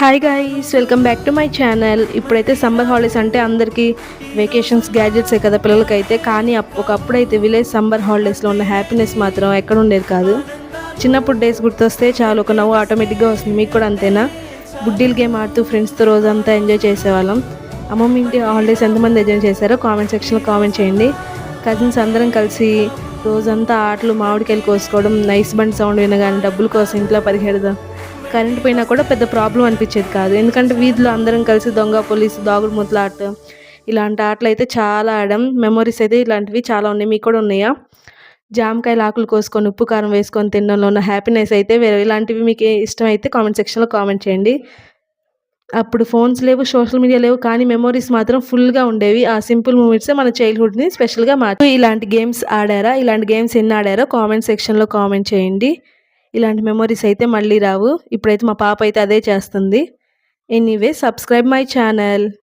Hi guys, welcome back to my channel. ఇప్పుడైతే summer holidays అంటే అందరికీ వెకేషన్స్ గ్యాడ్జెట్సే కదా పిల్లలకైతే. కానీ ఒకప్పుడైతే విలేజ్ సమ్మర్ హాలిడేస్లో ఉన్న హ్యాపీనెస్ మాత్రం ఎక్కడ ఉండేది కాదు. చిన్నప్పుడు డేస్ గుర్తొస్తే చాలు ఒక నవ్వు ఆటోమేటిక్గా వస్తుంది. మీకు కూడా అంతేనా? బుడ్డీలు గేమ్ ఆడుతూ ఫ్రెండ్స్తో రోజంతా ఎంజాయ్ చేసేవాళ్ళం. అమ్మమ్మ ఇంటి హాలిడేస్ ఎంతమంది ఎంజాయ్ చేశారో కామెంట్ సెక్షన్లో కామెంట్ చేయండి. కజిన్స్ అందరం కలిసి రోజంతా ఆటలు, మామిడికాయలు కోసుకోవడం, నైస్ బండ్ సౌండ్ వినగానే డబ్బుల కోసం ఇంట్లో పరిగెడదాం. కరెంట్ పోయినా కూడా పెద్ద ప్రాబ్లం అనిపించేది కాదు. ఎందుకంటే వీధిలో అందరం కలిసి దొంగ పోలీసు, దాగుడు మూతల ఆట, ఇలాంటి ఆటలు అయితే చాలా ఆడాం. మెమొరీస్ అయితే ఇలాంటివి చాలా ఉన్నాయి. మీకు కూడా ఉన్నాయా? జామకాయలు ఆకులు కోసుకొని ఉప్పు కారం వేసుకొని తినడంలో ఉన్న హ్యాపీనెస్ అయితే వేరే. ఇలాంటివి మీకు ఇష్టం అయితే కామెంట్ సెక్షన్లో కామెంట్ చేయండి. అప్పుడు ఫోన్స్ లేవు, సోషల్ మీడియా లేవు, కానీ మెమొరీస్ మాత్రం ఫుల్గా ఉండేవి. ఆ సింపుల్ మూమెంట్సే మన చైల్డ్హుడ్ని స్పెషల్గా మార్చి. ఇలాంటి గేమ్స్ ఆడారా? ఇలాంటి గేమ్స్ ఎన్ని ఆడారో కామెంట్ సెక్షన్లో కామెంట్ చేయండి. ఇలాంటి మెమొరీస్ అయితే మళ్ళీ రావు. ఇప్పుడైతే మా పాప అయితే అదే చేస్తుంది. Anyway, subscribe my channel.